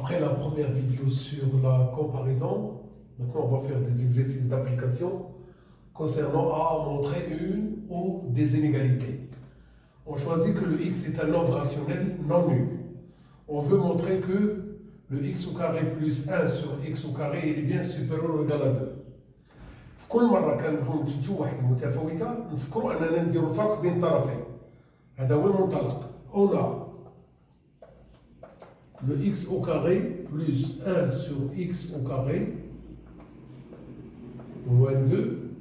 Après la première vidéo sur la comparaison, maintenant on va faire des exercices d'application concernant à montrer une ou des inégalités. On choisit que le x est un nombre rationnel non nul. On veut montrer que le x au carré plus 1 sur x au carré est bien supérieur ou égal à 2. في كل مرة كنبغيو نثبتوا واحد المتفاوتة نفكروا أننا نديروا الفرق بين الطرفين. هذا هو المنطلق. On a le x au carré plus 1 sur x au carré moins 2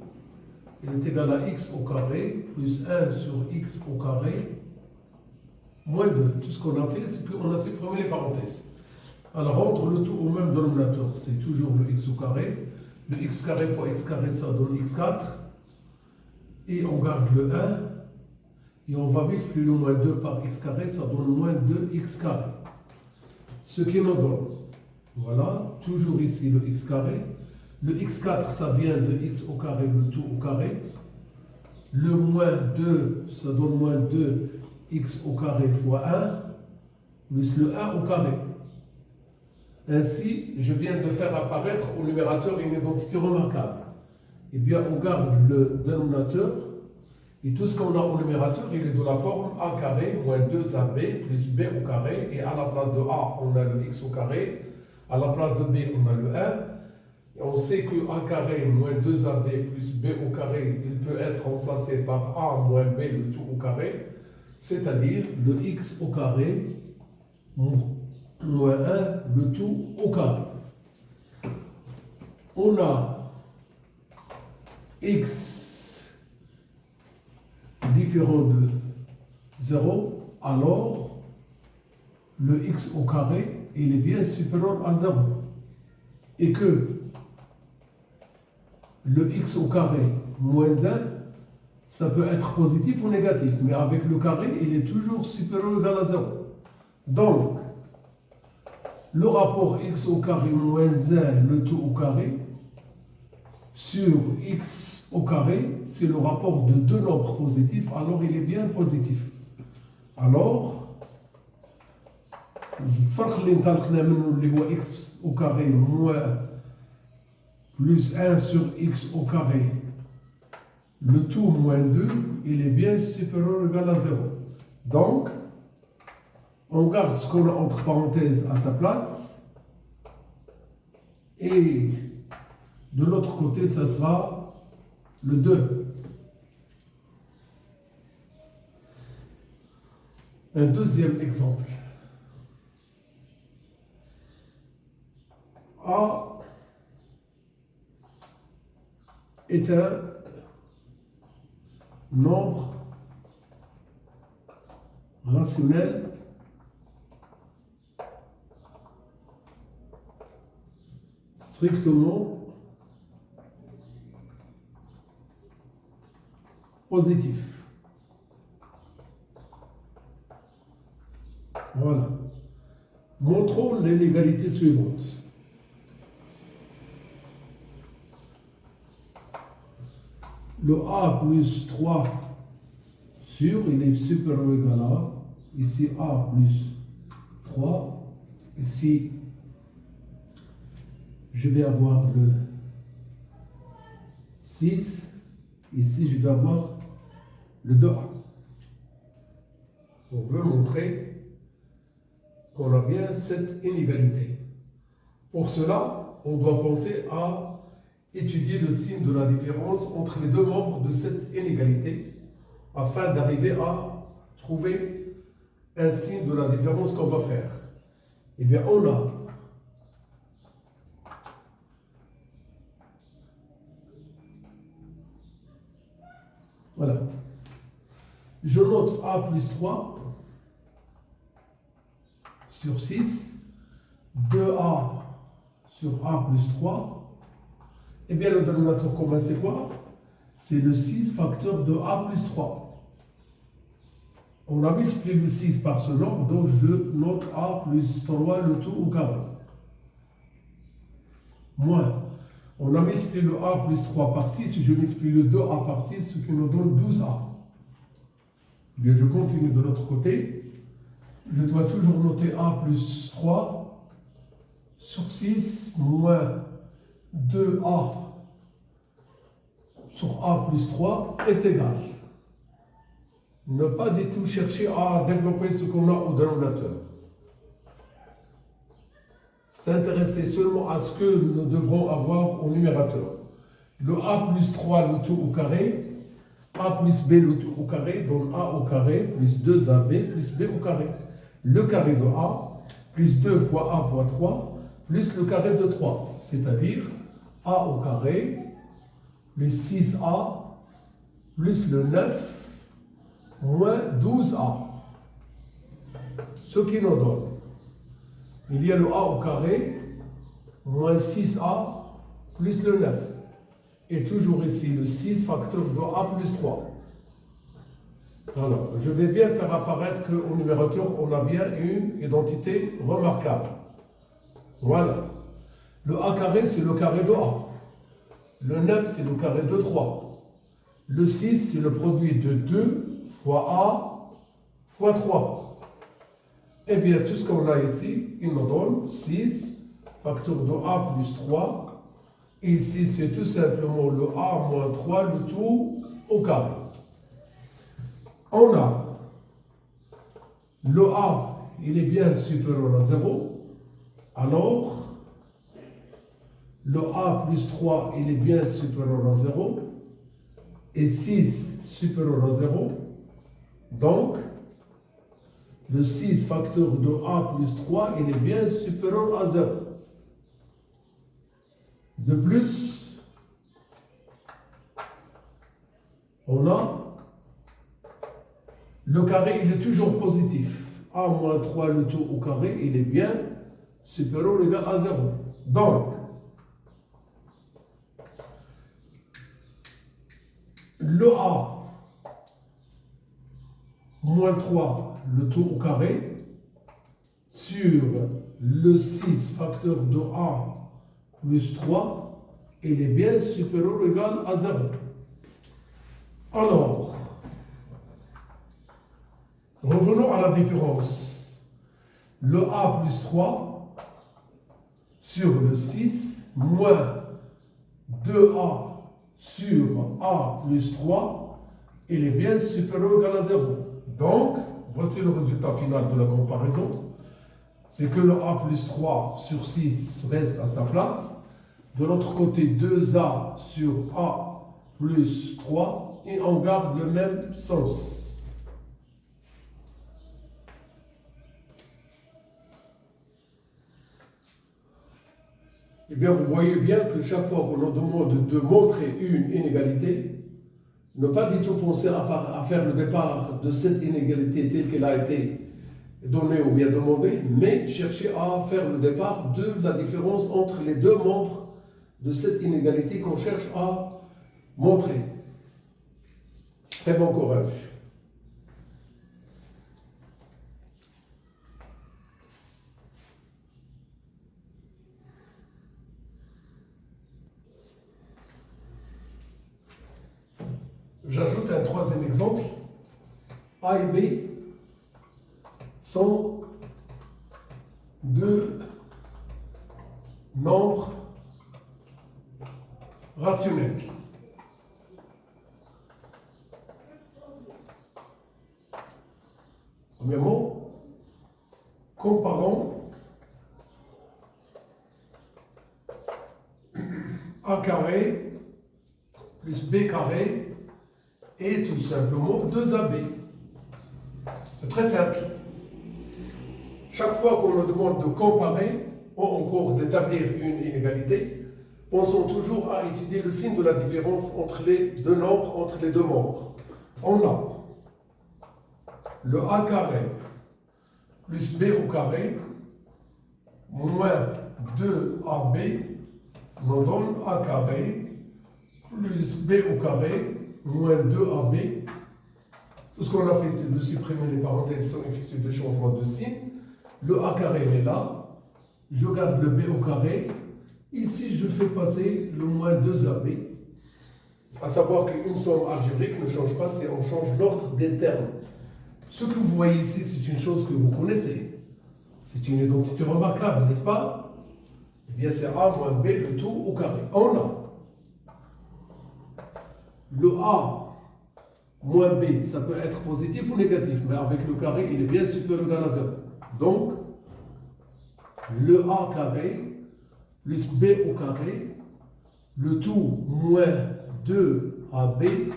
il est égal à x au carré plus 1 sur x au carré moins 2. Tout ce qu'on a fait, c'est qu'on a supprimé les parenthèses. Alors, rendre le tout au même dénominateur, c'est toujours le x au carré. Le x carré fois x carré, ça donne x4. Et on garde le 1. Et on va multiplier le moins 2 par x carré, ça donne moins 2x carré. Ce qui nous donne, voilà, toujours ici le x carré. Le x4, ça vient de x au carré, le tout au carré. Le moins 2, ça donne moins 2x au carré fois 1, plus le 1 au carré. Ainsi, je viens de faire apparaître au numérateur une identité remarquable. Eh bien, on garde le dénominateur, et tout ce qu'on a au numérateur, il est de la forme a carré moins 2ab plus b au carré, et à la place de a, on a le x au carré, à la place de b, on a le 1. Et on sait que a carré moins 2ab plus b au carré, il peut être remplacé par a moins b le tout au carré, c'est-à-dire le x au carré moins 1 le tout au carré. On a x différent de 0, alors le x au carré, il est bien supérieur à 0. Et que le x au carré moins 1, ça peut être positif ou négatif, mais avec le carré, il est toujours supérieur ou égal à 0. Donc, le rapport x au carré moins 1, le tout au carré, sur x au carré, c'est le rapport de deux nombres positifs, alors il est bien positif. Alors, الفرق اللي انطلقنا منه اللي هو x au carré moins plus 1 sur x au carré, le tout moins 2, il est bien supérieur ou égal à 0. Donc, on garde ce qu'on a entre parenthèses à sa place. Et de l'autre côté, ça sera le 2. Un deuxième exemple. A est un nombre rationnel strictement positif. Voilà. Montrons l'inégalité suivante. Le a plus 3 sur, il est supérieur ou égal à, ici a plus 3, ici je vais avoir le 6, ici je vais avoir le 2a. On veut montrer qu'on a bien cette inégalité. Pour cela, on doit penser à étudier le signe de la différence entre les deux membres de cette inégalité afin d'arriver à trouver un signe de la différence qu'on va faire. Eh bien, on a voilà. Je note a plus 3 sur 6, 2a sur a plus 3. Eh bien, le dénominateur commun, c'est quoi? C'est le 6 facteur de a plus 3. On a multiplié le 6 par ce nombre, donc je note a plus 3 le tout au carré. Moins. On a multiplié le a plus 3 par 6, je multiplie le 2a par 6, ce qui nous donne 12a. Bien, je continue de l'autre côté. Je dois toujours noter a plus 3 sur 6 moins 2a sur a plus 3 est égal. Ne pas du tout chercher à développer ce qu'on a au dénominateur. S'intéresser seulement à ce que nous devrons avoir au numérateur. Le a plus 3, le tout au carré, a plus b, le tout au carré, donne a au carré, plus 2ab, plus b au carré. Le carré de a, plus 2 fois a fois 3, plus le carré de 3, c'est-à-dire a au carré, plus 6a, plus le 9, moins 12a. Ce qui nous donne, il y a le a au carré, moins 6a, plus le 9. Et toujours ici, le 6 facteur de a plus 3. Alors, je vais bien faire apparaître qu'au numérateur, on a bien une identité remarquable. Voilà. Le a carré, c'est le carré de a. Le 9, c'est le carré de 3. Le 6, c'est le produit de 2 fois a fois 3. Eh bien, tout ce qu'on a ici, il nous donne 6 facteur de a plus 3. Ici, c'est tout simplement le a moins 3, le tout au carré. On a le a, il est bien supérieur à 0. Alors, le a plus 3, il est bien supérieur à 0. Et 6 supérieur à 0. Donc, le 6 facteur de a plus 3, il est bien supérieur à 0. De plus, on a le carré, il est toujours positif. A moins 3, le tout au carré, il est bien supérieur ou égal à 0. Donc, le a moins 3, le tout au carré, sur le 6 facteur de a plus 3, il est bien supérieur ou égal à 0. Alors, revenons à la différence. Le a plus 3 sur le 6 moins 2a sur a plus 3, il est bien supérieur ou égal à 0. Donc, voici le résultat final de la comparaison. C'est que le a plus 3 sur 6 reste à sa place. De l'autre côté, 2a sur a plus 3, et on garde le même sens. Eh bien, vous voyez bien que chaque fois qu'on nous demande de montrer une inégalité, ne pas du tout penser à faire le départ de cette inégalité telle qu'elle a été donnée ou bien demandée, mais chercher à faire le départ de la différence entre les deux membres de cette inégalité qu'on cherche à montrer. Très bon courage. J'ajoute un troisième exemple. A et B sont deux nombres rationnels. Premièrement, comparons a carré plus b carré et tout simplement 2ab. C'est très simple. Chaque fois qu'on nous demande de comparer ou encore d'établir une inégalité, pensons toujours à étudier le signe de la différence entre les deux nombres, entre les deux membres. On a le a carré plus b au carré moins 2ab nous donne a carré plus b au carré moins 2ab. Tout ce qu'on a fait, c'est de supprimer les parenthèses sans effectuer de changement de signe. Le a carré est là. Je garde le b au carré. Ici, je fais passer le moins 2ab. À savoir qu'une somme algébrique ne change pas si on change l'ordre des termes. Ce que vous voyez ici, c'est une chose que vous connaissez. C'est une identité remarquable, n'est-ce pas? Eh bien, c'est A moins B, le tout au carré. On a le A moins B, ça peut être positif ou négatif, mais avec le carré, il est bien supérieur ou égal à 0. Donc, le A carré plus B au carré, le tout moins 2AB,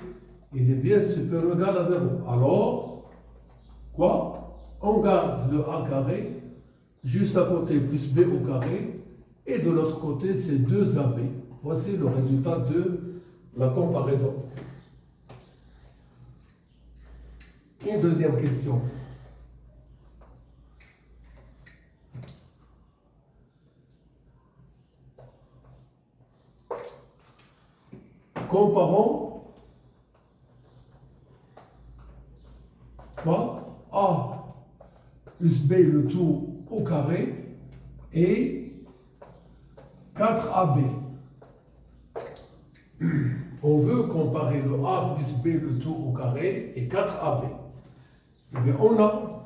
il est bien supérieur ou égal à 0. Alors, quoi? On garde le A carré, juste à côté plus B au carré, et de l'autre côté, c'est 2AB. Voici le résultat de la comparaison. Une deuxième question. Comparons quoi? A plus B le tout au carré et 4AB. On veut comparer le A plus B le tout au carré et 4AB. Eh bien, on a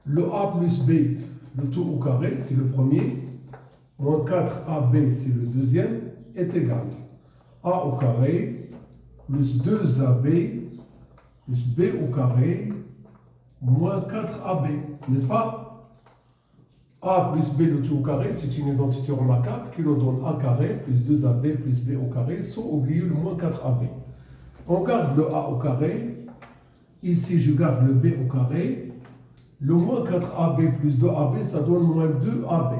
le A plus B le tout au carré, c'est le premier, moins 4AB, c'est le deuxième, est égal à A au carré plus 2AB plus B au carré moins 4AB, n'est-ce pas? A plus B le tout au carré, c'est une identité remarquable qui nous donne A carré plus 2AB plus B au carré, sans oublier le moins 4AB. On garde le A au carré, ici je garde le B au carré, le moins 4AB plus 2AB, ça donne moins 2AB.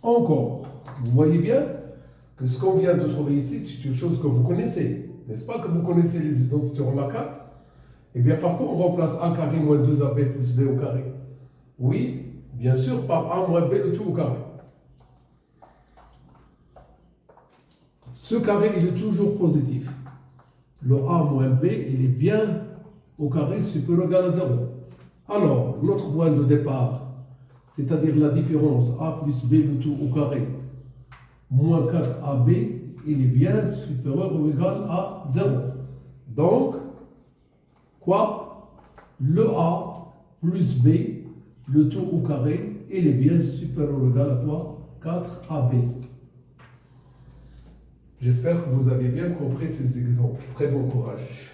Encore, vous voyez bien que ce qu'on vient de trouver ici, c'est une chose que vous connaissez. N'est-ce pas que vous connaissez les identités remarquables? Eh bien, par contre, on remplace A carré moins 2AB plus B au carré. Oui, bien sûr, par A moins B le tout au carré. Ce carré, il est toujours positif. Le A moins B, il est bien au carré supérieur ou égal à 0. Alors, notre point de départ, c'est-à-dire la différence A plus B le tout au carré, moins 4AB, il est bien supérieur ou égal à 0. Donc, quoi? Le A plus B, le tout au carré, il est bien supérieur ou égal à quoi? 4AB. J'espère que vous avez bien compris ces exemples. Très bon courage.